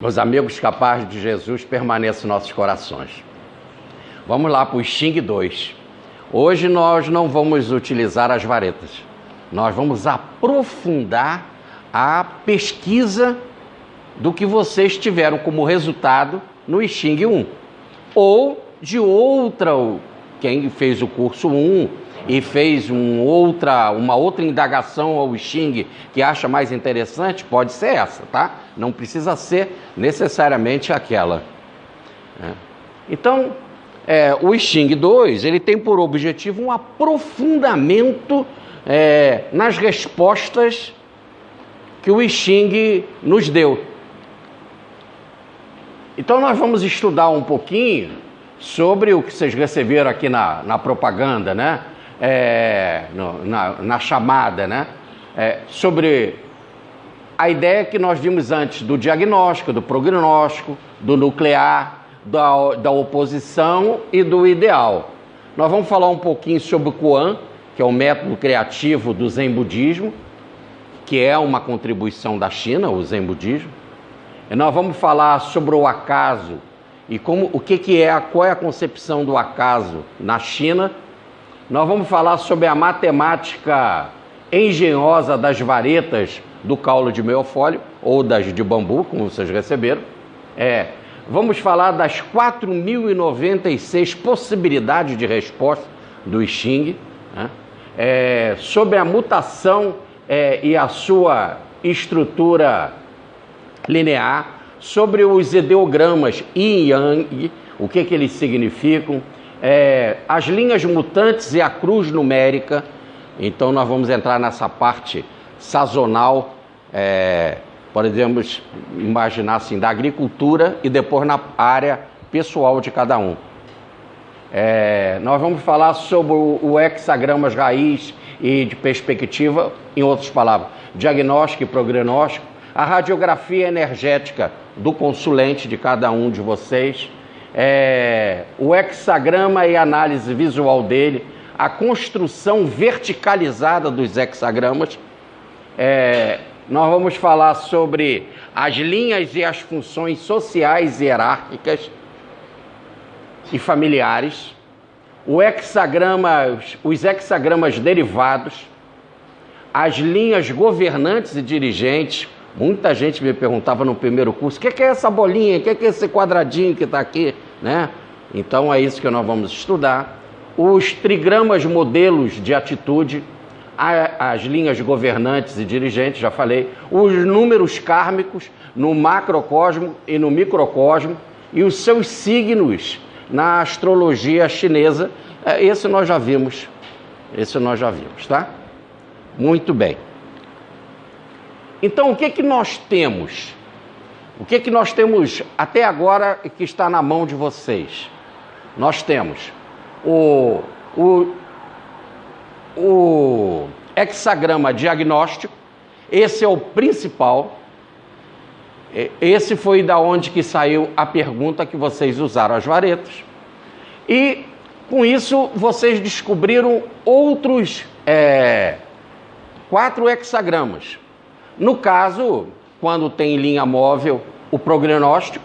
Meus amigos, que a paz de Jesus permaneça em nossos corações. Vamos lá para o Xing 2. Hoje nós não vamos utilizar as varetas. Nós vamos aprofundar a pesquisa do que vocês tiveram como resultado no Xing 1. Ou de outra, quem fez o curso 1 e fez uma outra indagação ao Xing que acha mais interessante, pode ser essa, tá? Não precisa ser necessariamente aquela. Então, o Xing 2, ele tem por objetivo um aprofundamento nas respostas que o Xing nos deu. Então, nós vamos estudar um pouquinho sobre o que vocês receberam aqui na propaganda, né? Na chamada, né? Sobre a ideia que nós vimos antes do diagnóstico, do prognóstico, do nuclear, da oposição e do ideal. Nós vamos falar um pouquinho sobre o Koan, que é o método criativo do Zen Budismo, que é uma contribuição da China, o Zen Budismo. E nós vamos falar sobre o acaso e qual é a concepção do acaso na China. Nós vamos falar sobre a matemática engenhosa das varetas do caule de meio-fólio, ou das de bambu, como vocês receberam. Vamos falar das 4.096 possibilidades de resposta do Xing, né? Sobre a mutação e a sua estrutura linear, sobre os ideogramas Yin e Yang, o que eles significam, as linhas mutantes e a cruz numérica. Então nós vamos entrar nessa parte sazonal, podemos imaginar assim, da agricultura e depois na área pessoal de cada um. Nós vamos falar sobre o hexagramas raiz e de perspectiva, em outras palavras, diagnóstico e prognóstico, a radiografia energética do consulente de cada um de vocês, o hexagrama e análise visual dele, a construção verticalizada dos hexagramas. Nós vamos falar sobre as linhas e as funções sociais e hierárquicas e familiares, os hexagramas derivados, as linhas governantes e dirigentes. Muita gente me perguntava no primeiro curso, o que é essa bolinha, o que é esse quadradinho que está aqui, né? Então é isso que nós vamos estudar. Os trigramas modelos de atitude, as linhas governantes e dirigentes, já falei, os números kármicos no macrocosmo e no microcosmo e os seus signos na astrologia chinesa. Esse nós já vimos, tá? Muito bem. Então, o que nós temos? O que nós temos até agora que está na mão de vocês? Nós temos o hexagrama diagnóstico. Esse é o principal. Esse foi da onde que saiu a pergunta que vocês usaram as varetas. E, com isso, vocês descobriram outros 4 hexagramas. No caso, quando tem linha móvel, o prognóstico,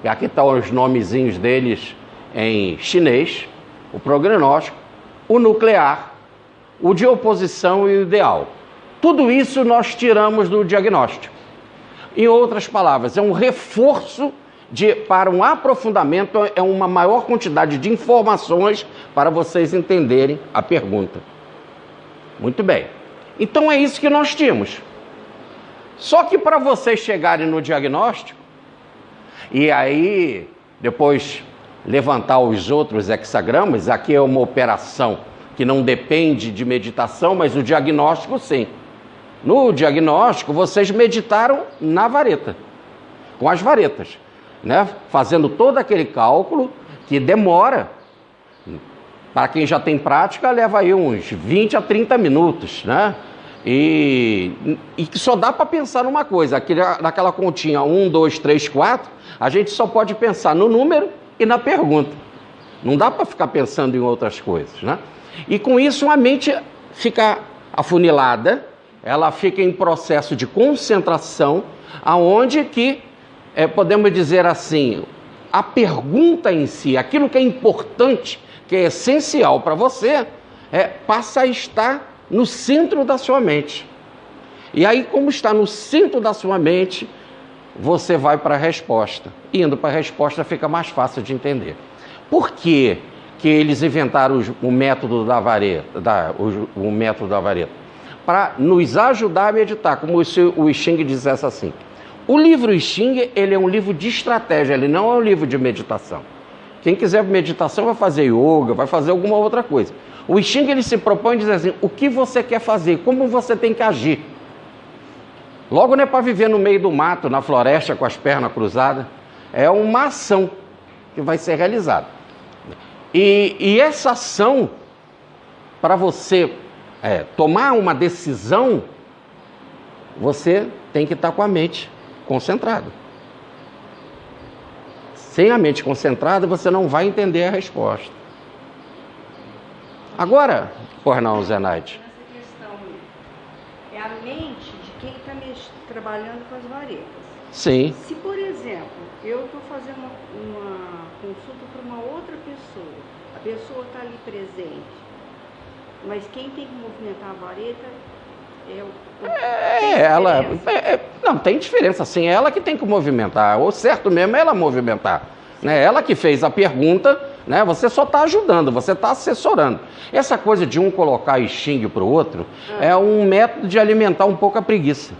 e aqui estão os nomezinhos deles em chinês, o prognóstico, o nuclear, o de oposição e o ideal. Tudo isso nós tiramos do diagnóstico. Em outras palavras, é um reforço para um aprofundamento, é uma maior quantidade de informações para vocês entenderem a pergunta. Muito bem. Então é isso que nós tínhamos. Só que para vocês chegarem no diagnóstico, e aí depois levantar os outros hexagramas, aqui é uma operação que não depende de meditação, mas o diagnóstico sim. No diagnóstico, vocês meditaram na vareta, com as varetas, né? Fazendo todo aquele cálculo que demora. Para quem já tem prática, leva aí uns 20 a 30 minutos, né? E que só dá para pensar numa coisa, naquela continha 1, 2, 3, 4, a gente só pode pensar no número e na pergunta. Não dá para ficar pensando em outras coisas, né? E com isso a mente fica afunilada, ela fica em processo de concentração, aonde que podemos dizer assim, a pergunta em si, aquilo que é importante, que é essencial para você, passa a estar no centro da sua mente. E aí, como está no centro da sua mente, você vai para a resposta. Indo para a resposta fica mais fácil de entender. Por que eles inventaram o método da vareta? O método da vareta? Para nos ajudar a meditar, como se o I Ching dissesse assim. O livro I Ching, ele é um livro de estratégia, ele não é um livro de meditação. Quem quiser meditação vai fazer yoga, vai fazer alguma outra coisa. O I Ching, ele se propõe a dizer assim, o que você quer fazer, como você tem que agir. Logo não é para viver no meio do mato, na floresta, com as pernas cruzadas. É uma ação que vai ser realizada. E essa ação, para você tomar uma decisão, você tem que estar com a mente concentrada. Sem a mente concentrada, você não vai entender a resposta. Agora, pois não, Zenaide? Essa questão é a mente de quem está trabalhando com as varetas. Sim. Se, por exemplo, eu estou fazendo uma consulta para uma outra pessoa, a pessoa está ali presente, mas quem tem que movimentar a vareta ela. Não, tem diferença, sim. É ela que tem que movimentar. O certo mesmo é ela movimentar. Né? Ela que fez a pergunta, né? Você só está ajudando, você está assessorando. Essa coisa de um colocar I Ching para o outro é um método de alimentar um pouco a preguiça.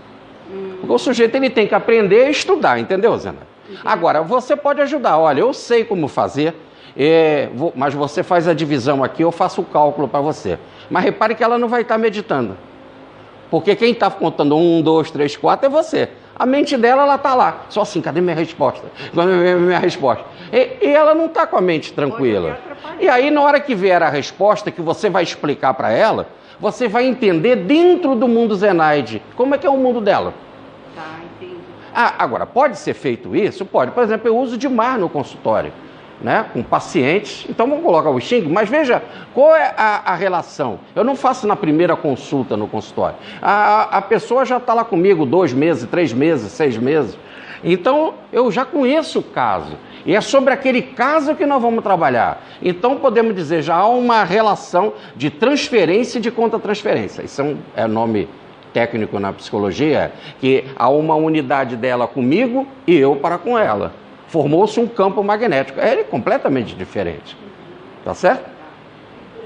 Porque o sujeito ele tem que aprender a estudar, entendeu, Zena? Agora, você pode ajudar. Olha, eu sei como fazer, mas você faz a divisão aqui, eu faço o cálculo para você. Mas repare que ela não vai estar meditando. Porque quem está contando 1, 2, 3, 4 é você. A mente dela, ela está lá. Só assim, cadê minha resposta? Cadê minha resposta? E ela não está com a mente tranquila. E aí, na hora que vier a resposta, que você vai explicar para ela, você vai entender dentro do mundo Zenaide como é que é o mundo dela. Tá, entendi. Agora, pode ser feito isso? Pode. Por exemplo, eu uso demais no consultório, né, com pacientes. Então vamos colocar o I Ching, mas veja qual é a relação. Eu não faço na primeira consulta no consultório. A pessoa já está lá comigo 2 meses, 3 meses, 6 meses. Então eu já conheço o caso. E é sobre aquele caso que nós vamos trabalhar. Então podemos dizer, já há uma relação de transferência e de contra-transferência. Isso é nome técnico na psicologia, que há uma unidade dela comigo e eu para com ela. Formou-se um campo magnético. É completamente diferente. Tá certo?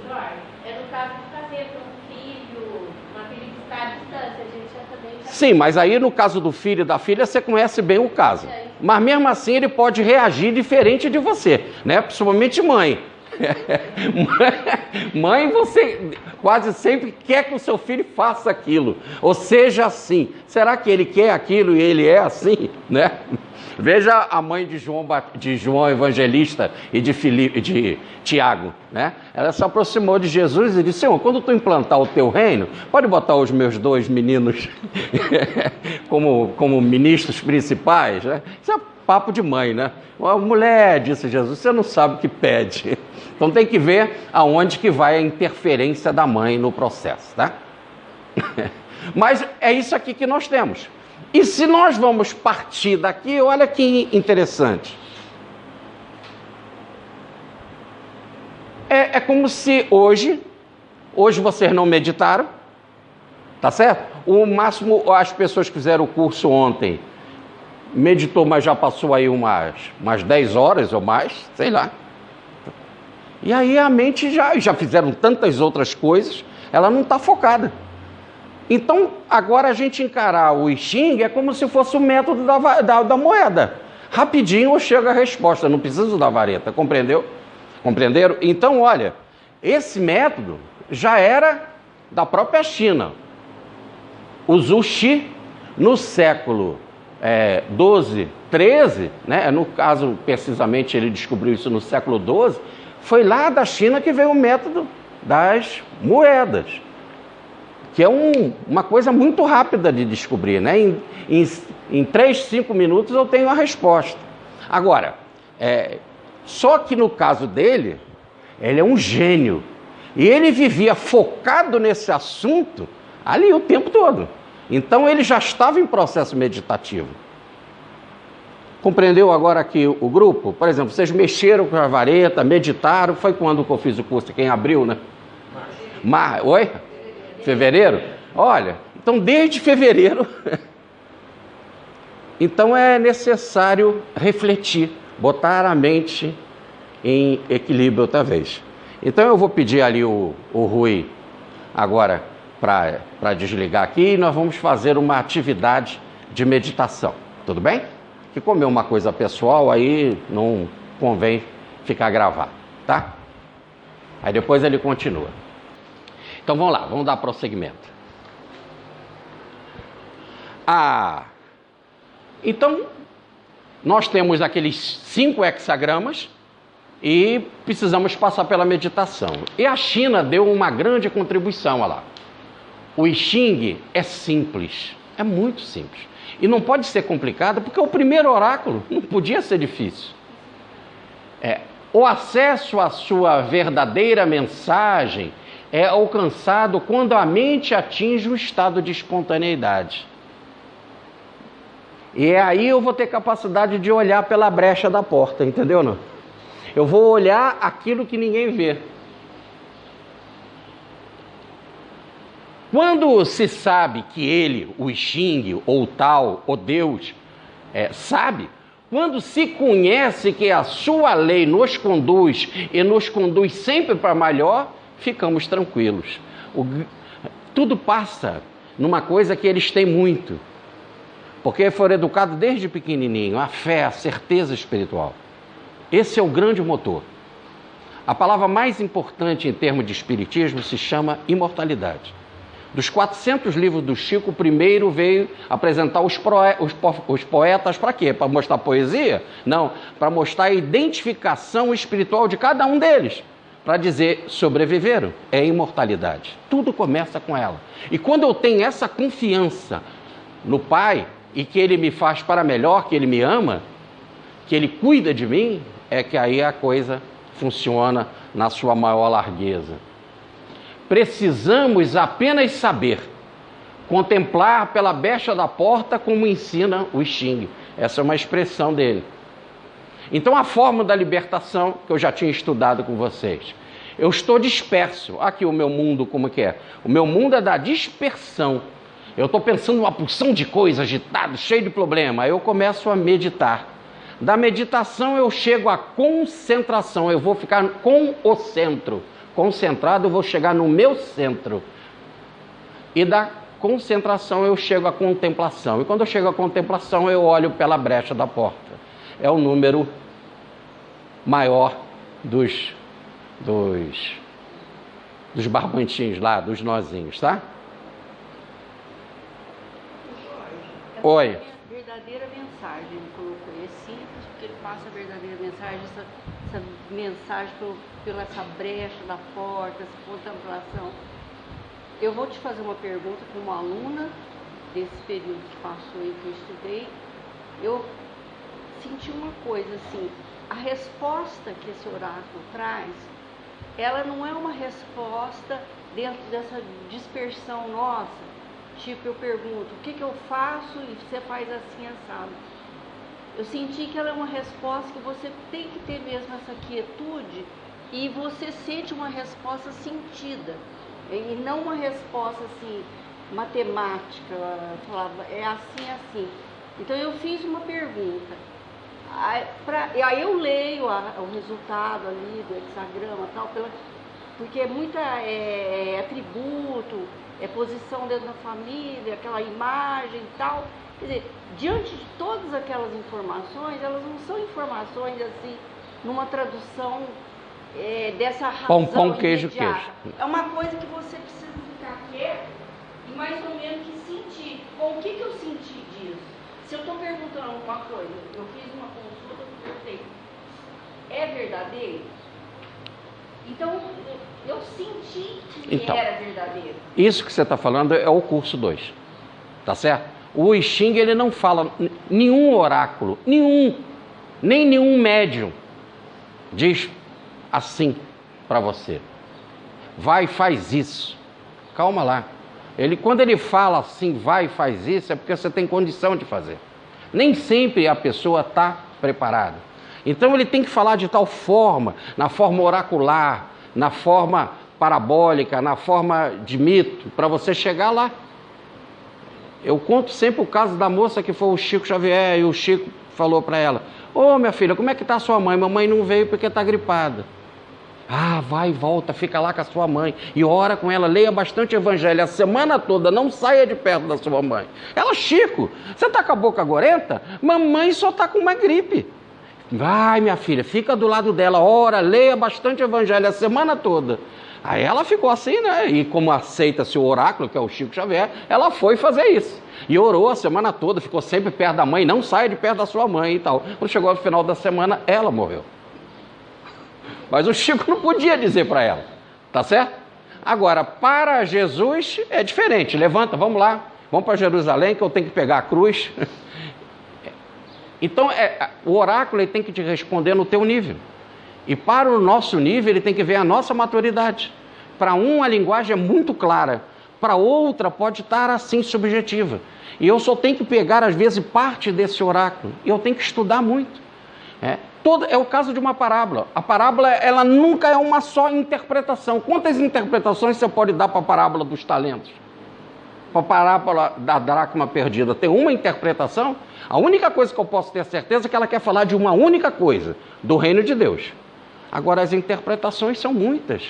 Jorge, no caso de fazer para um filho, uma filha que está à distância, a gente já também... Sim, mas aí no caso do filho e da filha, você conhece bem o caso. Mas mesmo assim ele pode reagir diferente de você, né? Principalmente mãe. Mãe, você quase sempre quer que o seu filho faça aquilo, ou seja assim. Será que ele quer aquilo e ele é assim, né? Veja a mãe de João Evangelista e de Tiago, né? Ela se aproximou de Jesus e disse: Senhor, quando tu implantar o teu reino, pode botar os meus 2 meninos como ministros principais, né? Isso é papo de mãe, né? A mulher, disse Jesus, você não sabe o que pede. Então tem que ver aonde que vai a interferência da mãe no processo, tá? Mas é isso aqui que nós temos. E se nós vamos partir daqui, olha que interessante. É como se hoje vocês não meditaram, tá certo? O máximo, as pessoas que fizeram o curso ontem, meditou, mas já passou aí umas 10 horas ou mais, sei lá. E aí a mente já fizeram tantas outras coisas, ela não está focada. Então, agora a gente encarar o I Ching é como se fosse o método da moeda. Rapidinho chega a resposta, não preciso da vareta, compreendeu? Compreenderam? Então, olha, esse método já era da própria China. O Zhu Xi, no século 12, 13, né? No caso, precisamente, ele descobriu isso no século 12, foi lá da China que veio o método das moedas, que é uma coisa muito rápida de descobrir, né? Em 3, 5 minutos eu tenho a resposta. Agora, só que no caso dele, ele é um gênio, e ele vivia focado nesse assunto ali o tempo todo. Então ele já estava em processo meditativo. Compreendeu agora aqui o grupo? Por exemplo, vocês mexeram com a vareta, meditaram, foi quando que eu fiz o curso? Aqui em abril, né? Oi? Fevereiro? Olha, então desde fevereiro, então é necessário refletir, botar a mente em equilíbrio outra vez. Então eu vou pedir ali o Rui agora para desligar aqui e nós vamos fazer uma atividade de meditação, tudo bem? Que como é uma coisa pessoal, aí não convém ficar gravado, tá? Aí depois ele continua. Então vamos lá, vamos dar prosseguimento. Então, nós temos aqueles 5 hexagramas e precisamos passar pela meditação. E a China deu uma grande contribuição, olha lá. O I Ching é simples, é muito simples. E não pode ser complicado, porque o primeiro oráculo não podia ser difícil. O acesso à sua verdadeira mensagem é alcançado quando a mente atinge um estado de espontaneidade. E aí eu vou ter capacidade de olhar pela brecha da porta, entendeu, não? Eu vou olhar aquilo que ninguém vê. Quando se sabe que ele, o I Ching, ou tal, ou Deus, sabe, quando se conhece que a sua lei nos conduz e nos conduz sempre para melhor, ficamos tranquilos. Tudo passa numa coisa que eles têm muito, porque foram educados desde pequenininho, a fé, a certeza espiritual. Esse é o grande motor. A palavra mais importante em termos de espiritismo se chama imortalidade. Dos 400 livros do Chico, o primeiro veio apresentar os poetas para quê? Para mostrar poesia? Não, para mostrar a identificação espiritual de cada um deles. Para dizer, sobreviveram, é imortalidade. Tudo começa com ela. E quando eu tenho essa confiança no Pai, e que Ele me faz para melhor, que Ele me ama, que Ele cuida de mim, é que aí a coisa funciona na sua maior largueza. Precisamos apenas saber contemplar pela brecha da porta como ensina o I Ching. Essa é uma expressão dele. Então a fórmula da libertação, que eu já tinha estudado com vocês. Eu estou disperso. Aqui o meu mundo como que é? O meu mundo é da dispersão. Eu estou pensando uma porção de coisas, agitado, cheio de problema. Aí eu começo a meditar. Da meditação eu chego à concentração. Eu vou ficar com o centro. Concentrado, eu vou chegar no meu centro. E da concentração eu chego à contemplação. E quando eu chego à contemplação, eu olho pela brecha da porta. É o número maior dos barbantinhos lá, dos nozinhos, tá? Oi. Verdadeira mensagem, ele colocou. É simples, porque ele passa a verdadeira mensagem, essa mensagem pela essa brecha da porta, essa contemplação. Eu vou te fazer uma pergunta como aluna desse período que passou e que eu estudei. Eu senti uma coisa assim, a resposta que esse oráculo traz, ela não é uma resposta dentro dessa dispersão nossa. Tipo, eu pergunto, o que eu faço e você faz assim, assado. Eu senti que ela é uma resposta que você tem que ter mesmo essa quietude e você sente uma resposta sentida. E não uma resposta assim, matemática, falava, é assim, assim. Então eu fiz uma pergunta. Aí eu leio o resultado ali do hexagrama, tal, porque é muita atributo, posição dentro da família, aquela imagem e tal. Quer dizer, diante de todas aquelas informações, elas não são informações assim, numa tradução dessa razão pão, queijo, imediata. queijo. É uma coisa que você precisa ficar quieto e mais ou menos que sentir. Bom, o que eu senti disso? Se eu estou perguntando alguma coisa, eu fiz uma consulta e perguntei, é verdadeiro? Então, eu senti que era verdadeiro. Isso que você está falando é o curso 2, tá certo? O I Ching, ele não fala, nenhum oráculo, nem nenhum médium diz assim para você. Vai e faz isso. Calma lá. Quando ele fala assim, vai e faz isso, é porque você tem condição de fazer. Nem sempre a pessoa está preparada. Então ele tem que falar de tal forma, na forma oracular, na forma parabólica, na forma de mito, para você chegar lá. Eu conto sempre o caso da moça que foi o Chico Xavier, e o Chico falou para ela: ô minha filha, como é que está a sua mãe? Mamãe não veio porque está gripada. Ah, vai e volta, fica lá com a sua mãe e ora com ela, leia bastante evangelho a semana toda, não saia de perto da sua mãe. Ela: Chico, você está com a boca gorenta? Mamãe só está com uma gripe. Vai, minha filha, fica do lado dela, ora, leia bastante evangelho a semana toda. Aí ela ficou assim, né? E como aceita-se o oráculo, que é o Chico Xavier, ela foi fazer isso. E orou a semana toda, ficou sempre perto da mãe, não saia de perto da sua mãe e tal. Quando chegou no final da semana, ela morreu. Mas o Chico não podia dizer para ela, tá certo? Agora, para Jesus é diferente. Levanta, vamos lá, vamos para Jerusalém que eu tenho que pegar a cruz. Então, o oráculo ele tem que te responder no teu nível. E para o nosso nível, ele tem que ver a nossa maturidade. Para um, a linguagem é muito clara. Para outra, pode estar assim, subjetiva. E eu só tenho que pegar, às vezes, parte desse oráculo. E eu tenho que estudar muito. É o caso de uma parábola. A parábola, ela nunca é uma só interpretação. Quantas interpretações você pode dar para a parábola dos talentos? Para a parábola da dracma perdida? Tem uma interpretação? A única coisa que eu posso ter certeza é que ela quer falar de uma única coisa, do reino de Deus. Agora, as interpretações são muitas.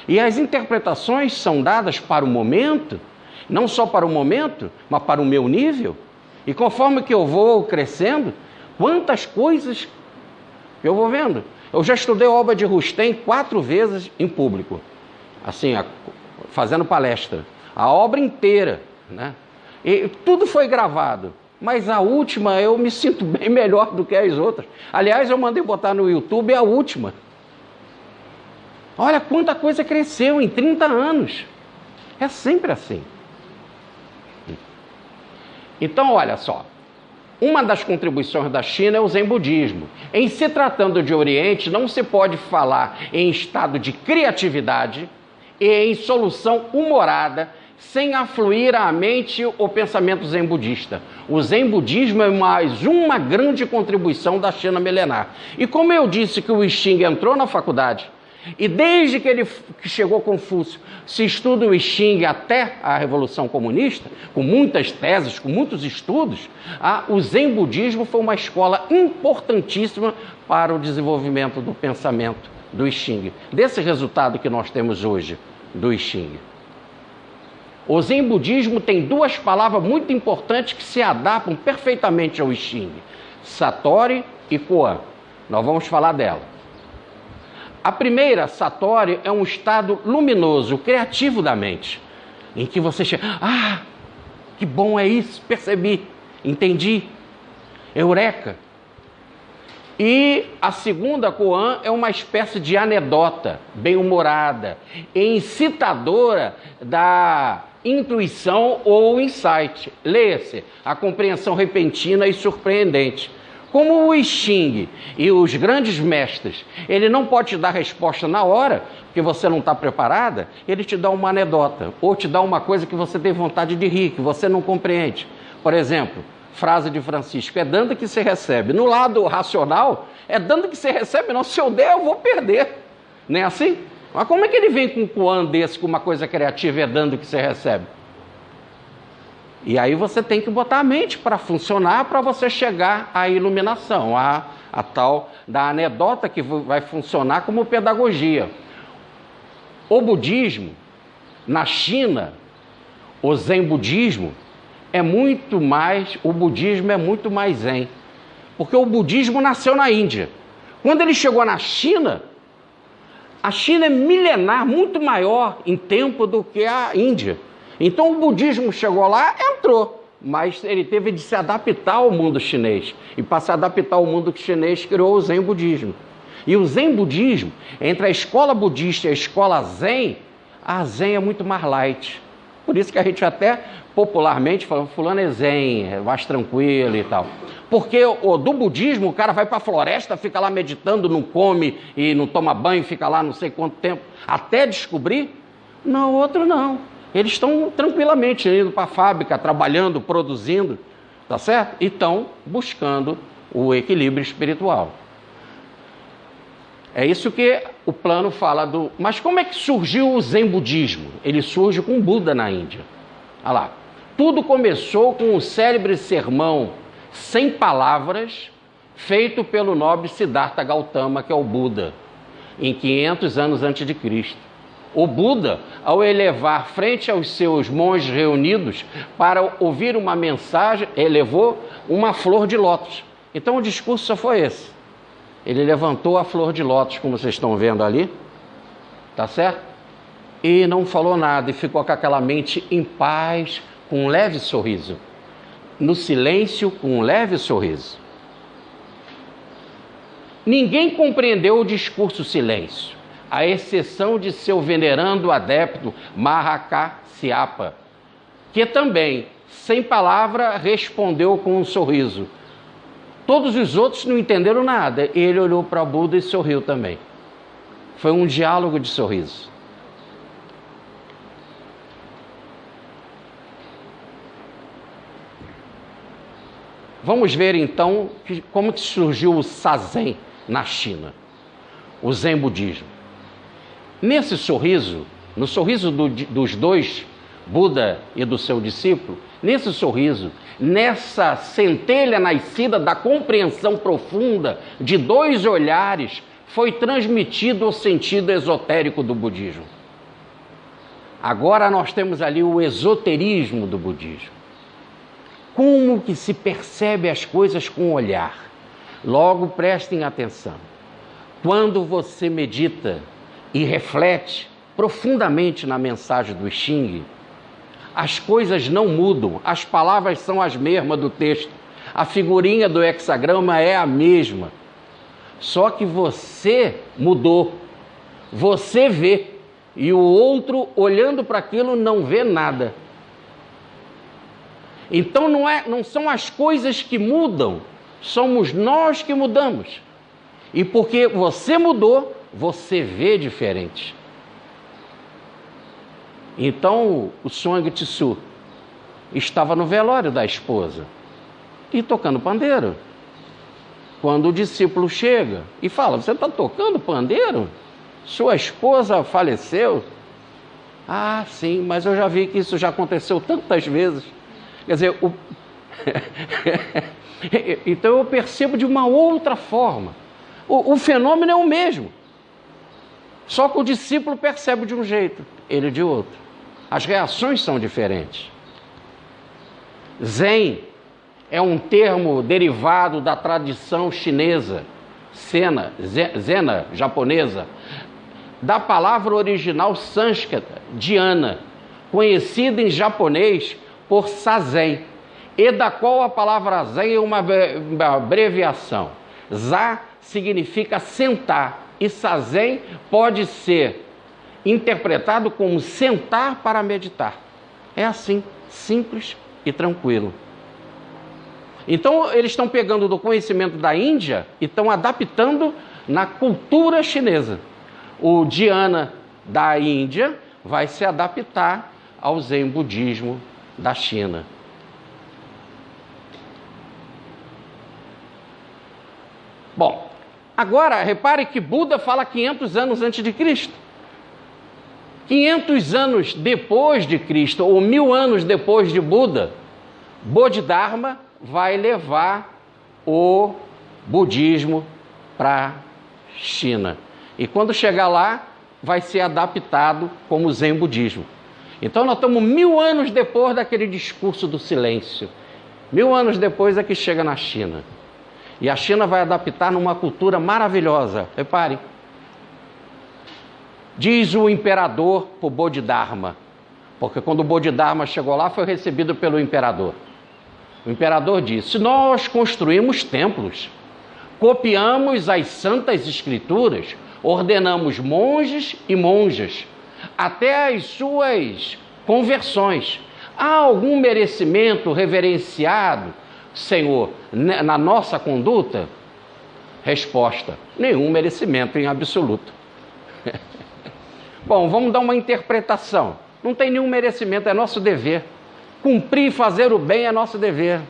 E as interpretações são dadas para o momento, não só para o momento, mas para o meu nível. E conforme que eu vou crescendo, quantas coisas eu vou vendo. Eu já estudei a obra de Rustem 4 vezes em público, assim, fazendo palestra. A obra inteira, né? E tudo foi gravado. Mas a última eu me sinto bem melhor do que as outras. Aliás, eu mandei botar no YouTube a última. Olha quanta coisa cresceu em 30 anos. É sempre assim. Então, olha só. Uma das contribuições da China é o Zen budismo. Em se tratando de Oriente, não se pode falar em estado de criatividade e em solução humorada, sem afluir à mente o pensamento zen budista. O zen budismo é mais uma grande contribuição da China milenar. E como eu disse que o I Ching entrou na faculdade, e desde que chegou Confúcio, se estuda o I Ching até a Revolução Comunista, com muitas teses, com muitos estudos, o zen budismo foi uma escola importantíssima para o desenvolvimento do pensamento do I Ching. Desse resultado que nós temos hoje do I Ching. O zen budismo tem 2 palavras muito importantes que se adaptam perfeitamente ao I Ching: Satori e Koan. Nós vamos falar dela. A primeira, Satori, é um estado luminoso, criativo da mente, em que você chega: ah, que bom é isso, percebi, entendi, eureka. E a segunda, Koan, é uma espécie de anedota, bem-humorada, incitadora da intuição ou insight. Leia-se, a compreensão repentina e surpreendente. Como o I Ching e os grandes mestres, ele não pode te dar resposta na hora, porque você não está preparada, ele te dá uma anedota, ou te dá uma coisa que você tem vontade de rir, que você não compreende. Por exemplo, frase de Francisco: é dando que se recebe. No lado racional, é dando que se recebe, não. Se eu der, eu vou perder. Não é assim? Mas como é que ele vem com um Koan desse, com uma coisa criativa, é dando que se recebe? E aí você tem que botar a mente para funcionar, para você chegar à iluminação, a tal da anedota que vai funcionar como pedagogia. O budismo, na China, o zen budismo, o budismo é muito mais zen. Porque o budismo nasceu na Índia. Quando ele chegou na China, a China é milenar, muito maior em tempo do que a Índia. Então o budismo chegou lá, entrou, mas ele teve de se adaptar ao mundo chinês. E para se adaptar ao mundo chinês, criou o zen budismo. E o zen budismo, entre a escola budista e a escola zen, a zen é muito mais light. Por isso que a gente até popularmente fala: fulano é zen, é mais tranquilo e tal. Porque do budismo, o cara vai para a floresta, fica lá meditando, não come e não toma banho, fica lá não sei quanto tempo, até descobrir. Não, outro não. Eles estão tranquilamente indo para a fábrica, trabalhando, produzindo. tá certo? E estão buscando o equilíbrio espiritual. É isso que o plano fala do... Mas como é que surgiu o Zen budismo? Ele surge com Buda na Índia. Olha lá. Tudo começou com um célebre sermão sem palavras, feito pelo nobre Siddhartha Gautama, que é o Buda, em 500 anos antes de Cristo. O Buda, ao elevar frente aos seus monges reunidos para ouvir uma mensagem, elevou uma flor de lótus. Então o discurso só foi esse. Ele levantou a flor de lótus, como vocês estão vendo ali, tá certo? E não falou nada, e ficou com aquela mente em paz, com um leve sorriso. No silêncio, com um leve sorriso. Ninguém compreendeu o discurso silêncio, à exceção de seu venerando adepto Mahakasyapa, que também, sem palavra, respondeu com um sorriso. Todos os outros não entenderam nada. Ele olhou para o Buda e sorriu também. Foi um diálogo de sorriso. Vamos ver então como que surgiu o Sazen na China, o Zen budismo. Nesse sorriso, no sorriso dos dois, Buda e do seu discípulo, nesse sorriso, nessa centelha nascida da compreensão profunda de dois olhares, foi transmitido o sentido esotérico do budismo. Agora nós temos ali o esoterismo do budismo. Como que se percebe as coisas com o olhar? Logo, prestem atenção. Quando você medita e reflete profundamente na mensagem do Xing, as coisas não mudam, as palavras são as mesmas do texto, a figurinha do hexagrama é a mesma, só que você mudou, você vê, e o outro, olhando para aquilo, não vê nada. Então não são as coisas que mudam, somos nós que mudamos. E porque você mudou, você vê diferente. Então o Song Tzu estava no velório da esposa e tocando pandeiro. Quando o discípulo chega e fala: você está tocando pandeiro? Sua esposa faleceu? Ah, sim, mas eu já vi que isso já aconteceu tantas vezes. Quer dizer, então eu percebo de uma outra forma. O fenômeno é o mesmo. Só que o discípulo percebe de um jeito, ele de outro. As reações são diferentes. Zen é um termo derivado da tradição chinesa, Zena japonesa, da palavra original sânscrita, dhyana, conhecida em japonês por Sazen, e da qual a palavra Zen é uma abreviação. Za significa sentar, e Sazen pode ser interpretado como sentar para meditar. É assim, simples e tranquilo. Então, eles estão pegando do conhecimento da Índia e estão adaptando na cultura chinesa. O dhyana da Índia vai se adaptar ao Zen budismo da China. Bom, agora repare que Buda fala 500 anos antes de Cristo. 500 anos depois de Cristo, ou 1000 anos depois de Buda, Bodhidharma vai levar o budismo para a China. E quando chegar lá, vai ser adaptado como Zen budismo. Então nós estamos 1000 anos depois daquele discurso do silêncio. 1000 anos depois é que chega na China. E a China vai adaptar numa cultura maravilhosa. Reparem. Diz o imperador para o Bodhidharma, porque quando o Bodhidharma chegou lá, foi recebido pelo imperador. O imperador disse: nós construímos templos, copiamos as santas escrituras, ordenamos monges e monjas, até as suas conversões. Há algum merecimento reverenciado, Senhor, na nossa conduta? Resposta: nenhum merecimento em absoluto. Bom, vamos dar uma interpretação. Não tem nenhum merecimento, é nosso dever. Cumprir e fazer o bem é nosso dever.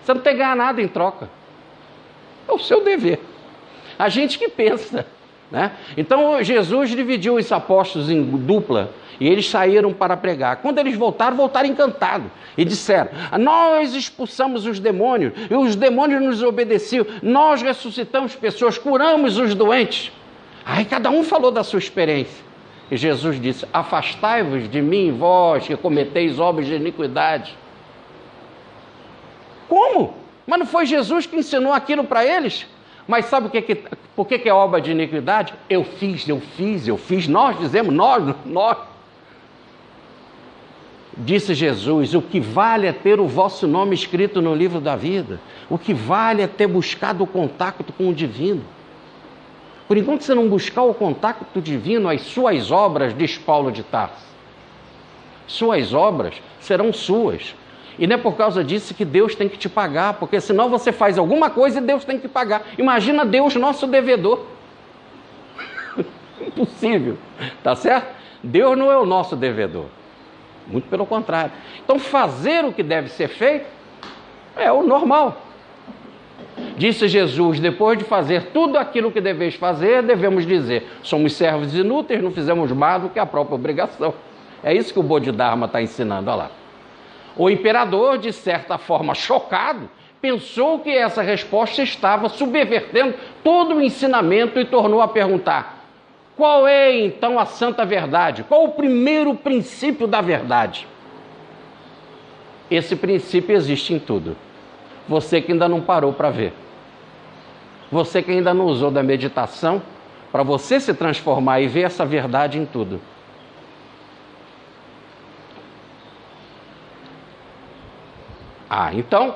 Você não tem que ganhar nada em troca. É o seu dever. A gente que pensa, né? Então Jesus dividiu os apóstolos em dupla e eles saíram para pregar. Quando eles voltaram encantados e disseram: nós expulsamos os demônios e os demônios nos obedeciam, nós ressuscitamos pessoas, curamos os doentes. Aí cada um falou da sua experiência. E Jesus disse: afastai-vos de mim, vós que cometeis obras de iniquidade. Como? Mas não foi Jesus que ensinou aquilo para eles? Mas sabe por que é obra de iniquidade? Eu fiz, nós dizemos, nós. Disse Jesus: o que vale é ter o vosso nome escrito no livro da vida. O que vale é ter buscado o contato com o divino. Por enquanto você não buscar o contato divino, as suas obras, diz Paulo de Tarso, suas obras serão suas. E não é por causa disso que Deus tem que te pagar, porque senão você faz alguma coisa e Deus tem que pagar. Imagina Deus, nosso devedor. Impossível, tá certo? Deus não é o nosso devedor. Muito pelo contrário. Então fazer o que deve ser feito é o normal. Disse Jesus: depois de fazer tudo aquilo que deveis fazer, devemos dizer: somos servos inúteis, não fizemos mais do que a própria obrigação. É isso que o Bodhidharma está ensinando, olha lá. O imperador, de certa forma chocado, pensou que essa resposta estava subvertendo todo o ensinamento e tornou a perguntar: qual é então a santa verdade? Qual o primeiro princípio da verdade? Esse princípio existe em tudo. Você que ainda não parou para ver. Você que ainda não usou da meditação para você se transformar e ver essa verdade em tudo. Então,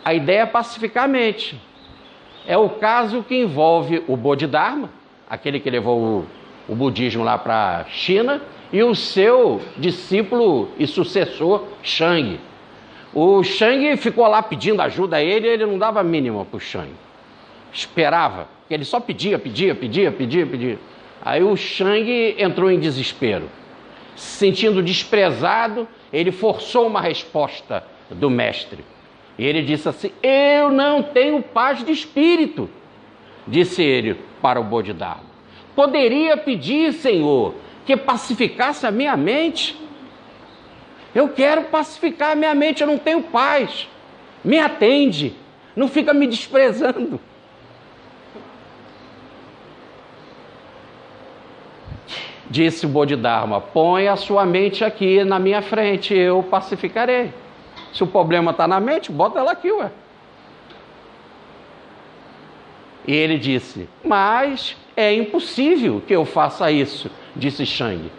a ideia é pacificar a mente. É o caso que envolve o Bodhidharma, aquele que levou o budismo lá para a China, e o seu discípulo e sucessor, Shang. O Shang ficou lá pedindo ajuda a ele, e ele não dava a mínima para o Shang. Esperava, porque ele só pedia. Aí o Shang entrou em desespero. Se sentindo desprezado, ele forçou uma resposta do mestre. E ele disse assim: eu não tenho paz de espírito, disse ele para o Bodhidharma. Poderia pedir, Senhor, que pacificasse a minha mente? Eu quero pacificar a minha mente, eu não tenho paz. Me atende, não fica me desprezando. Disse o Bodhidharma: põe a sua mente aqui na minha frente, eu pacificarei. Se o problema está na mente, bota ela aqui, ué. E ele disse: mas é impossível que eu faça isso, disse Shang.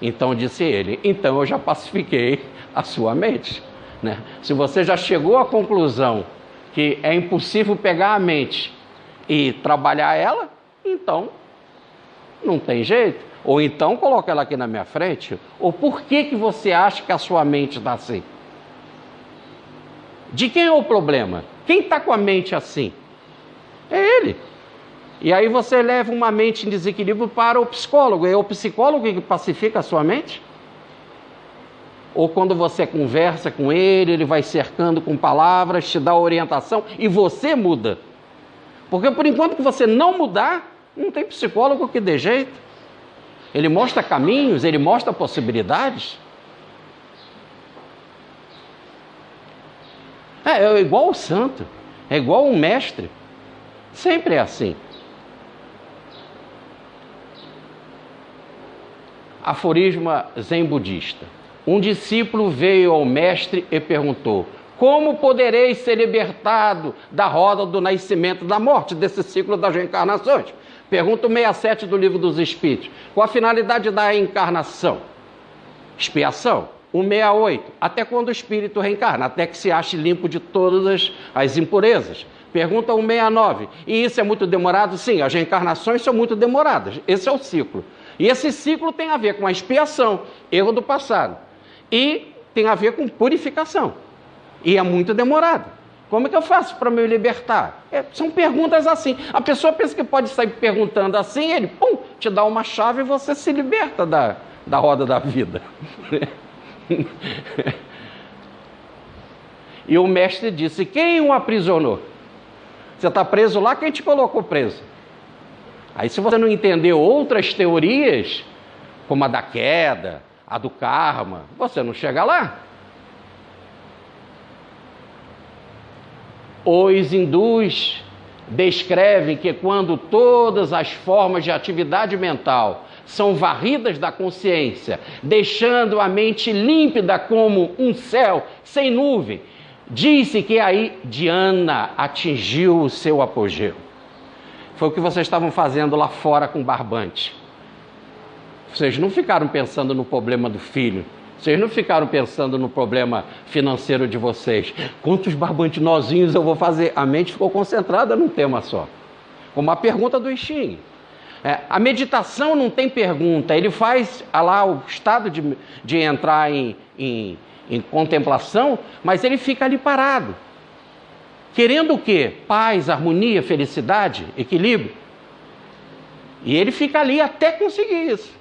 Então disse ele: então eu já pacifiquei a sua mente, né? Se você já chegou à conclusão que é impossível pegar a mente e trabalhar ela, então não tem jeito. Ou então coloca ela aqui na minha frente. Ou por que você acha que a sua mente está assim? De quem é o problema? Quem está com a mente assim? É ele. E aí você leva uma mente em desequilíbrio para o psicólogo. É o psicólogo que pacifica a sua mente? Ou quando você conversa com ele, ele vai cercando com palavras, te dá orientação e você muda? Porque por enquanto que você não mudar, não tem psicólogo que dê jeito. Ele mostra caminhos, ele mostra possibilidades. É igual o santo, é igual um mestre. Sempre é assim. Aforisma zen budista. Um discípulo veio ao mestre e perguntou: como poderei ser libertado da roda do nascimento e da morte, desse ciclo das reencarnações? Pergunta 67 do Livro dos Espíritos. Qual a finalidade da encarnação? Expiação. 168. Até quando o espírito reencarna? Até que se ache limpo de todas as impurezas. Pergunta 169. E isso é muito demorado? Sim, as reencarnações são muito demoradas. Esse é o ciclo. E esse ciclo tem a ver com a expiação, erro do passado. E tem a ver com purificação. E é muito demorado. Como é que eu faço para me libertar? São perguntas assim. A pessoa pensa que pode sair perguntando assim, ele, te dá uma chave e você se liberta da roda da vida. E o mestre disse: quem o aprisionou? Você está preso lá, quem te colocou preso? Aí, se você não entender outras teorias, como a da queda, a do karma, você não chega lá. Os hindus descrevem que quando todas as formas de atividade mental são varridas da consciência, deixando a mente límpida como um céu sem nuvem, diz-se que aí Dhyana atingiu o seu apogeu. Foi o que vocês estavam fazendo lá fora com o barbante. Vocês não ficaram pensando no problema do filho. Vocês não ficaram pensando no problema financeiro de vocês. Quantos barbantes nozinhos eu vou fazer? A mente ficou concentrada num tema só. Como a pergunta do Xing. A meditação não tem pergunta. Ele faz lá o estado de entrar em contemplação, mas ele fica ali parado. Querendo o quê? Paz, harmonia, felicidade, equilíbrio. E ele fica ali até conseguir isso.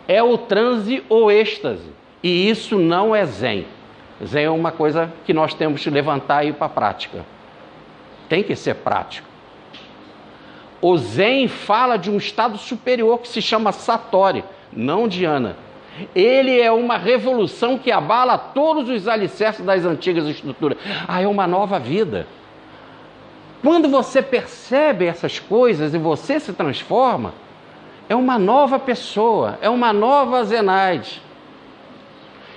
É o transe ou êxtase. E isso não é zen. Zen é uma coisa que nós temos que levantar e ir para a prática. Tem que ser prático. O zen fala de um estado superior que se chama satori, não dhyana. Ele é uma revolução que abala todos os alicerces das antigas estruturas. É uma nova vida. Quando você percebe essas coisas e você se transforma, é uma nova pessoa, é uma nova Zenaide.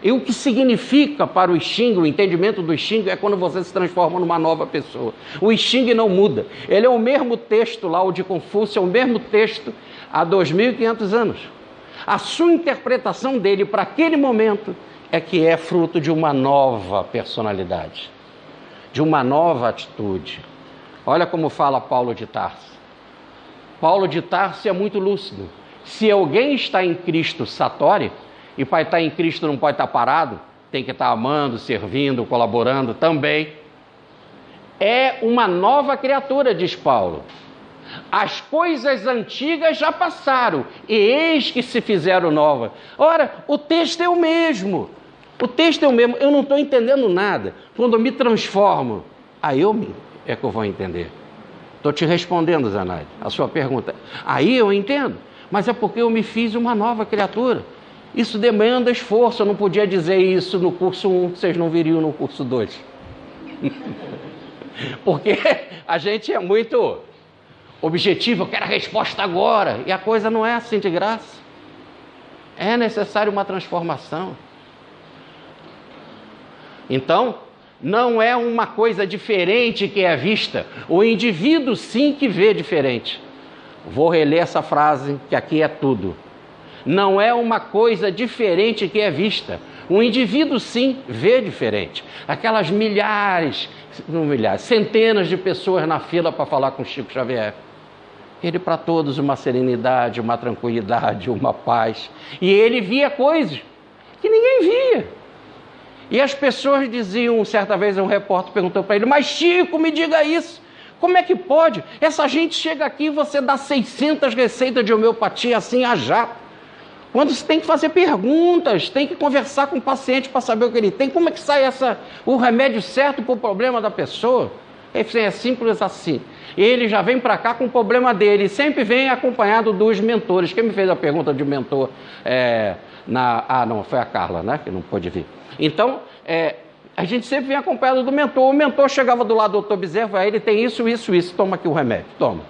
E o que significa para o Xing, o entendimento do Xing, é quando você se transforma numa nova pessoa. O Xing não muda. Ele é o mesmo texto lá, o de Confúcio, é o mesmo texto há 2.500 anos. A sua interpretação dele para aquele momento é que é fruto de uma nova personalidade, de uma nova atitude. Olha como fala Paulo de Tarso. Paulo de Tarso é muito lúcido. Se alguém está em Cristo satori, e para estar em Cristo não pode estar parado, tem que estar amando, servindo, colaborando também. É uma nova criatura, diz Paulo. As coisas antigas já passaram, e eis que se fizeram novas. Ora, o texto é o mesmo. O texto é o mesmo. Eu não estou entendendo nada. Quando eu me transformo, aí é que eu vou entender. Estou te respondendo, Zenaide, a sua pergunta. Aí eu entendo, mas é porque eu me fiz uma nova criatura. Isso demanda esforço. Eu não podia dizer isso no curso 1, vocês não viriam no curso 2. Porque a gente é muito objetivo, eu quero a resposta agora. E a coisa não é assim de graça. É necessário uma transformação. Então, não é uma coisa diferente que é vista. O indivíduo sim que vê diferente. Vou reler essa frase, que aqui é tudo. Não é uma coisa diferente que é vista. O indivíduo sim vê diferente. Aquelas centenas de pessoas na fila para falar com Chico Xavier. Ele para todos uma serenidade, uma tranquilidade, uma paz. E ele via coisas que ninguém via. E as pessoas diziam, certa vez um repórter perguntou para ele: mas Chico, me diga isso, como é que pode? Essa gente chega aqui e você dá 600 receitas de homeopatia assim a jato. Quando você tem que fazer perguntas, tem que conversar com o paciente para saber o que ele tem, como é que sai o remédio certo para o problema da pessoa? É simples assim. Ele já vem para cá com o problema dele, e sempre vem acompanhado dos mentores. Quem me fez a pergunta de mentor? Não, foi a Carla, né? Que não pôde vir. Então, a gente sempre vem acompanhado do mentor. O mentor chegava do lado do doutor Bezerra, ele tem isso, toma aqui o remédio, toma.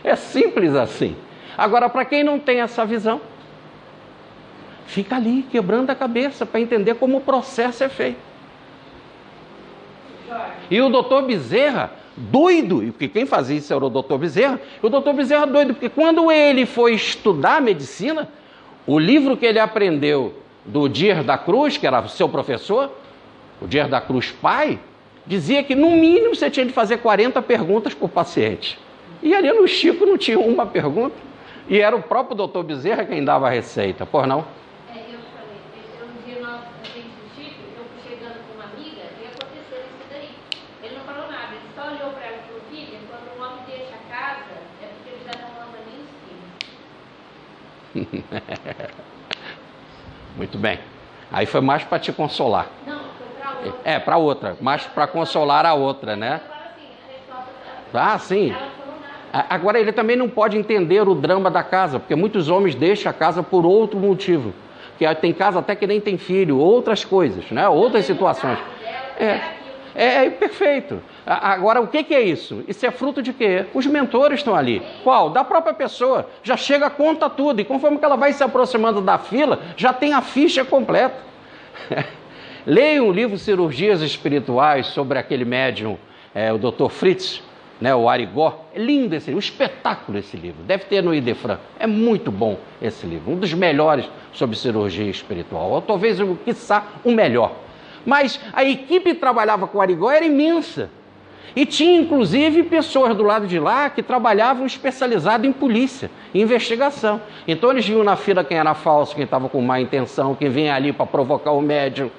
É simples assim. Agora, para quem não tem essa visão, fica ali quebrando a cabeça para entender como o processo é feito. E o doutor Bezerra, doido, porque quem fazia isso era o doutor Bezerra, o doutor Bezerra doido, porque quando ele foi estudar medicina, o livro que ele aprendeu do Dias da Cruz, que era seu professor, o Dias da Cruz pai, dizia que no mínimo você tinha de fazer 40 perguntas por paciente. E ali no Chico não tinha uma pergunta, e era o próprio doutor Bezerra quem dava a receita, por não? Um dia nós, a gente do Chico, eu chegando com uma amiga, e aconteceu isso daí. Ele não falou nada, ele só olhou para ela e falou: filha, quando um homem deixa a casa, é porque ele já não ama nem os filhos. Muito bem. Aí foi mais para te consolar. Não, foi para outra. Para outra, mais para consolar a outra, né? Ah, sim. Agora, ele também não pode entender o drama da casa, porque muitos homens deixam a casa por outro motivo. Que tem casa até que nem tem filho, outras coisas, né? Outras situações. Perfeito. Agora, o que é isso? Isso é fruto de quê? Os mentores estão ali. Qual? Da própria pessoa. Já chega, conta tudo. E conforme que ela vai se aproximando da fila, já tem a ficha completa. Leia um livro Cirurgias Espirituais sobre aquele médium, o Dr. Fritz, né, o Arigó. É lindo esse livro, um espetáculo esse livro. Deve ter no Idefran. É muito bom esse livro. Um dos melhores sobre cirurgia espiritual. Ou talvez, quiçá, o melhor. Mas a equipe que trabalhava com o Arigó era imensa. E tinha, inclusive, pessoas do lado de lá que trabalhavam especializado em polícia, em investigação. Então, eles viam na fila quem era falso, quem estava com má intenção, quem vinha ali para provocar o médium.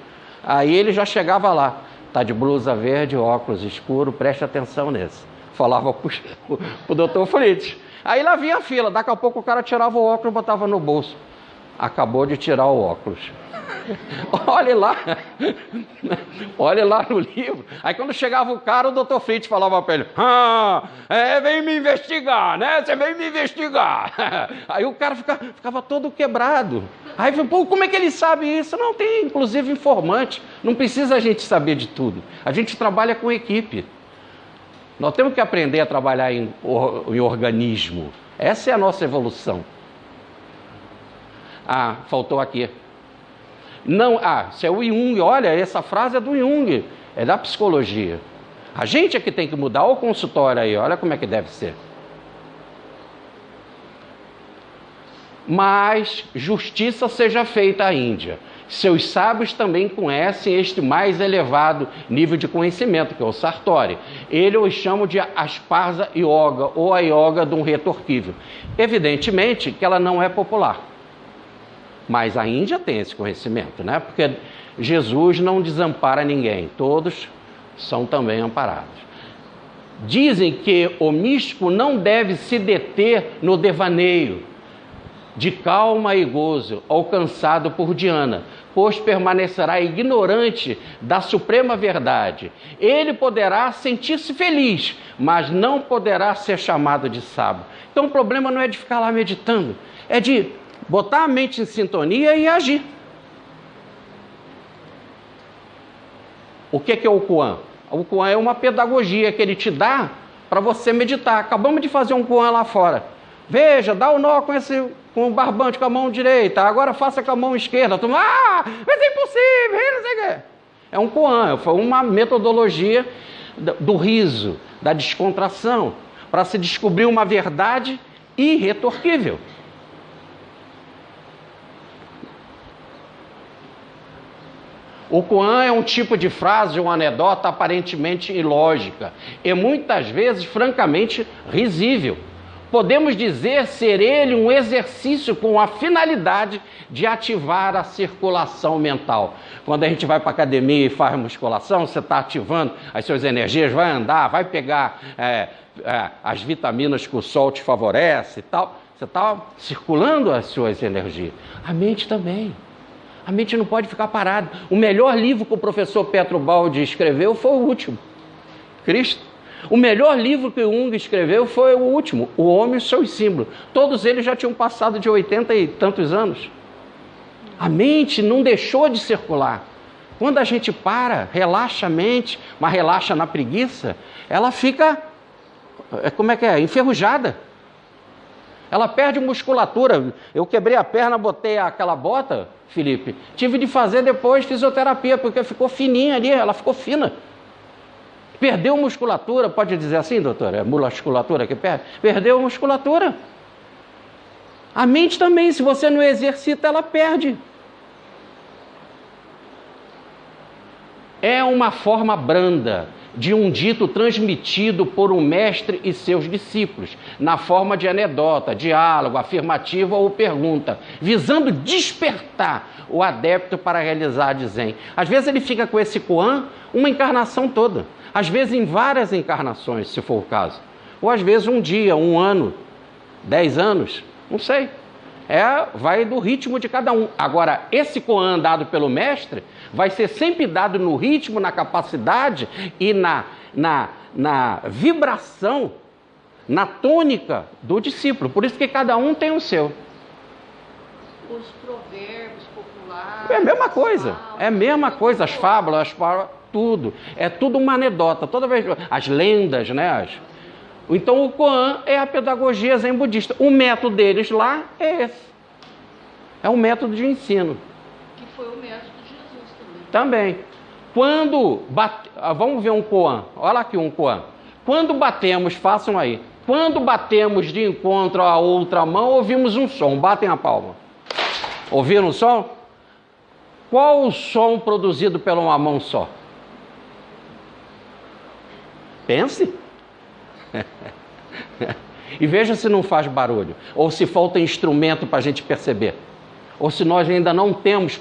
Aí ele já chegava lá. Está de blusa verde, óculos escuro, preste atenção nesse. Falava para o doutor Fritz. Aí lá vinha a fila. Daqui a pouco o cara tirava o óculos e botava no bolso. Acabou de tirar o óculos. Olha lá no livro. Aí quando chegava o cara, o doutor Fritz falava para ele: vem me investigar, né? Você vem me investigar. Aí o cara ficava todo quebrado. Aí, pô, como é que ele sabe isso? Não, tem inclusive informante. Não precisa a gente saber de tudo. A gente trabalha com equipe. Nós temos que aprender a trabalhar em organismo. Essa é a nossa evolução. Faltou aqui. Não, isso é o Jung. Olha, essa frase é do Jung, é da psicologia. A gente é que tem que mudar o consultório aí, olha como é que deve ser. Mas justiça seja feita à Índia. Seus sábios também conhecem este mais elevado nível de conhecimento, que é o Sartori. Ele os chama de Asparsa Yoga, ou a yoga de um retorquível. Evidentemente que ela não é popular. Mas a Índia tem esse conhecimento, né? Porque Jesus não desampara ninguém, todos são também amparados. Dizem que o místico não deve se deter no devaneio de calma e gozo alcançado por Dhyana, pois permanecerá ignorante da suprema verdade. Ele poderá sentir-se feliz, mas não poderá ser chamado de sábio. Então o problema não é de ficar lá meditando, é de botar a mente em sintonia e agir. O que é o Koan? O Koan é uma pedagogia que ele te dá para você meditar. Acabamos de fazer um Koan lá fora. Veja, dá o nó com o barbante com a mão direita, agora faça com a mão esquerda. Mas é impossível, não sei o quê. É um Koan, foi uma metodologia do riso, da descontração, para se descobrir uma verdade irretorquível. O Koan é um tipo de frase, uma anedota aparentemente ilógica e muitas vezes francamente risível. Podemos dizer ser ele um exercício com a finalidade de ativar a circulação mental. Quando a gente vai para a academia e faz musculação, você está ativando as suas energias, vai andar, vai pegar as vitaminas que o sol te favorece e tal. Você está circulando as suas energias. A mente também. A mente não pode ficar parada. O melhor livro que o professor Petro Baldi escreveu foi o último, Cristo. O melhor livro que o Jung escreveu foi o último, O Homem e os Seus Símbolos. Todos eles já tinham passado de 80 e tantos anos. A mente não deixou de circular. Quando a gente para, relaxa a mente, mas relaxa na preguiça, ela fica, enferrujada. Ela perde musculatura. Eu quebrei a perna, botei aquela bota, Felipe. Tive de fazer depois fisioterapia, porque ficou fininha ali, ela ficou fina. Perdeu musculatura, pode dizer assim, doutor? É musculatura que perde? Perdeu musculatura. A mente também, se você não exercita, ela perde. É uma forma branda de um dito transmitido por um mestre e seus discípulos, na forma de anedota, diálogo, afirmativa ou pergunta, visando despertar o adepto para realizar a zen. Às vezes ele fica com esse koan uma encarnação toda, às vezes em várias encarnações, se for o caso, ou às vezes um dia, um ano, 10 anos, não sei. vai do ritmo de cada um. Agora, esse Koan dado pelo mestre vai ser sempre dado no ritmo, na capacidade e na vibração, na tônica do discípulo. Por isso que cada um tem o seu. Os provérbios populares... É a mesma coisa. É a mesma coisa. As fábulas, tudo. É tudo uma anedota. Toda vez... As lendas, né? Então o Koan é a pedagogia zen budista. O método deles lá é esse. É um método de ensino. Que foi o método de Jesus também. Vamos ver um Koan. Olha aqui um Koan. Quando batemos, façam aí. Quando batemos de encontro à outra mão, ouvimos um som. Batem a palma. Ouviram o som? Qual o som produzido por uma mão só? Pense. E veja se não faz barulho, ou se falta instrumento para a gente perceber, ou se nós ainda não temos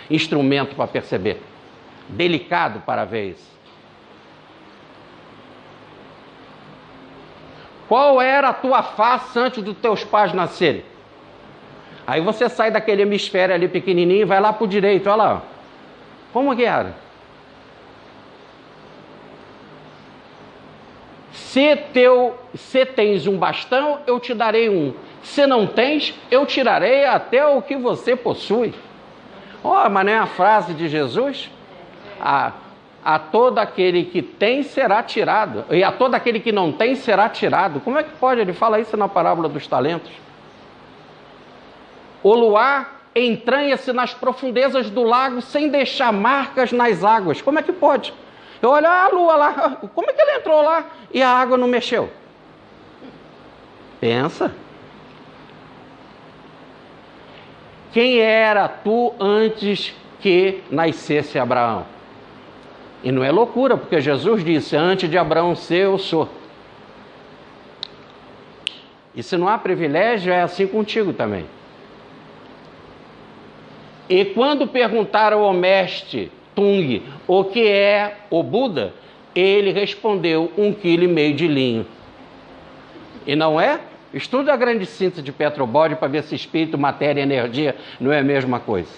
instrumento para perceber. Delicado para a vez. Qual era a tua face antes dos teus pais nascerem? Aí você sai daquele hemisfério ali pequenininho e vai lá para o direito, olha lá. Como que era? Se tens um bastão, eu te darei um. Se não tens, eu tirarei até o que você possui. Mas não é a frase de Jesus? A todo aquele que tem será tirado, e a todo aquele que não tem será tirado. Como é que pode? Ele fala isso na parábola dos talentos. O luar entranha-se nas profundezas do lago sem deixar marcas nas águas. Como é que pode? Eu olho a lua lá, como é que ela entrou lá e a água não mexeu? Pensa. Quem era tu antes que nascesse Abraão? E não é loucura, porque Jesus disse, antes de Abraão ser, eu sou. E se não há privilégio, é assim contigo também. E quando perguntaram ao mestre Tung o que é o Buda, ele respondeu 1,5 kg de linho. E não é? Estuda a grande síntese de Petrobode para ver se espírito, matéria e energia não é a mesma coisa.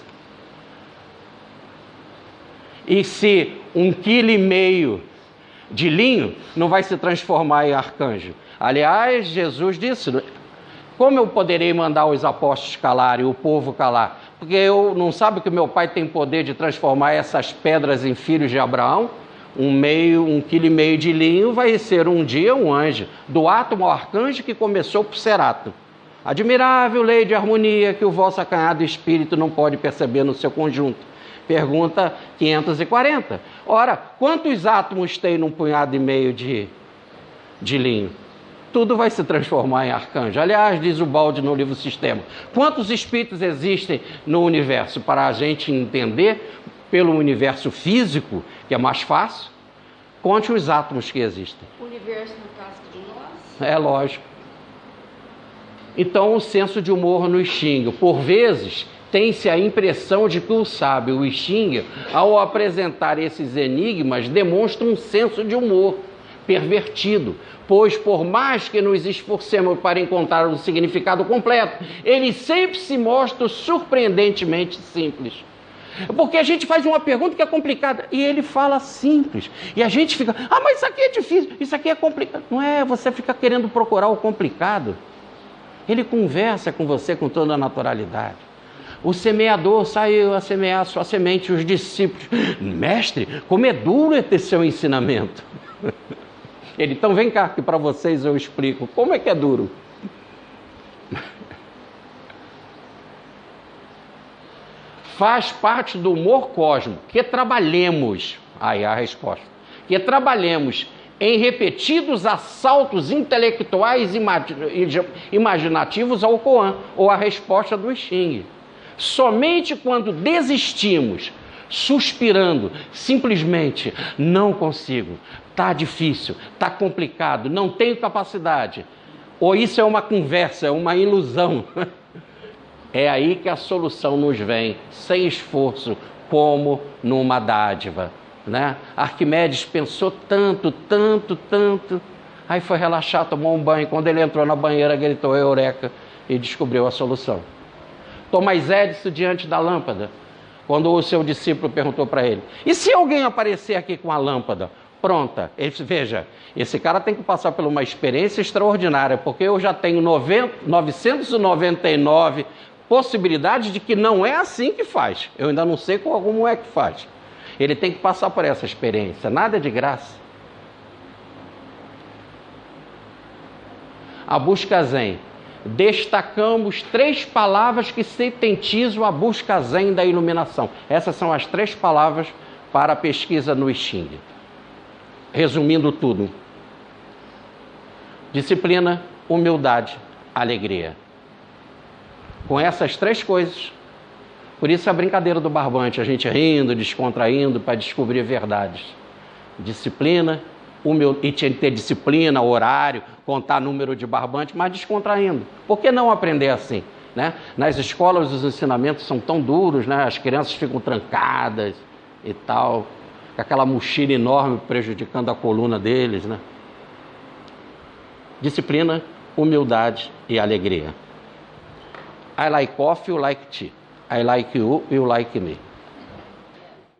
E se 1,5 kg de linho não vai se transformar em arcanjo? Aliás, Jesus disse, como eu poderei mandar os apóstolos calarem, o povo calar? Porque eu não sabe que meu pai tem poder de transformar essas pedras em filhos de Abraão? 1,5 kg de linho vai ser um dia um anjo, do átomo ao arcanjo que começou por ser átomo. Admirável lei de harmonia que o vosso acanhado espírito não pode perceber no seu conjunto. Pergunta 540. Ora, quantos átomos tem num 1,5 kg de linho? Tudo vai se transformar em arcanjo. Aliás, diz o Balde no livro Sistema, quantos espíritos existem no universo? Para a gente entender, pelo universo físico, que é mais fácil, conte os átomos que existem. O universo no caso de nós? É lógico. Então, o senso de humor no Xing. Por vezes, tem-se a impressão de que o sábio, o Xing, ao apresentar esses enigmas, demonstra um senso de humor pervertido, pois por mais que nos esforcemos para encontrar um significado completo, ele sempre se mostra surpreendentemente simples. Porque a gente faz uma pergunta que é complicada e ele fala simples. E a gente fica, mas isso aqui é difícil, isso aqui é complicado. Não é, você fica querendo procurar o complicado. Ele conversa com você com toda a naturalidade. O semeador saiu a semear a sua semente, os discípulos. Mestre, como é duro esse seu ensinamento. Ele, então vem cá que para vocês eu explico. Como é que é duro? Faz parte do humor cósmico que trabalhemos, aí a resposta, que trabalhemos em repetidos assaltos intelectuais imaginativos ao Koan, ou a resposta do Xing. Somente quando desistimos, suspirando, simplesmente, não consigo, está difícil, está complicado, não tenho capacidade, ou isso é uma conversa, é uma ilusão, é aí que a solução nos vem, sem esforço, como numa dádiva, né? Arquimedes pensou tanto, aí foi relaxar, tomou um banho, quando ele entrou na banheira, gritou eureka e descobriu a solução. Thomas Edison diante da lâmpada, quando o seu discípulo perguntou para ele: e se alguém aparecer aqui com a lâmpada pronta? Ele disse: veja, esse cara tem que passar por uma experiência extraordinária, porque eu já tenho 999 possibilidades de que não é assim que faz. Eu ainda não sei como é que faz. Ele tem que passar por essa experiência, nada é de graça. A busca zen. Destacamos 3 palavras que sintetizam a busca zen da iluminação. Essas são as 3 palavras para a pesquisa no Xing. Resumindo tudo: disciplina, humildade, alegria. Com essas 3 coisas, por isso a brincadeira do barbante, a gente rindo, descontraindo para descobrir verdades. Disciplina, e tinha que ter disciplina, horário, contar número de barbante, mas descontraindo. Por que não aprender assim? Né? Nas escolas os ensinamentos são tão duros, né? As crianças ficam trancadas e tal, com aquela mochila enorme prejudicando a coluna deles. Né? Disciplina, humildade e alegria. I like coffee, you like tea. I like you, you like me.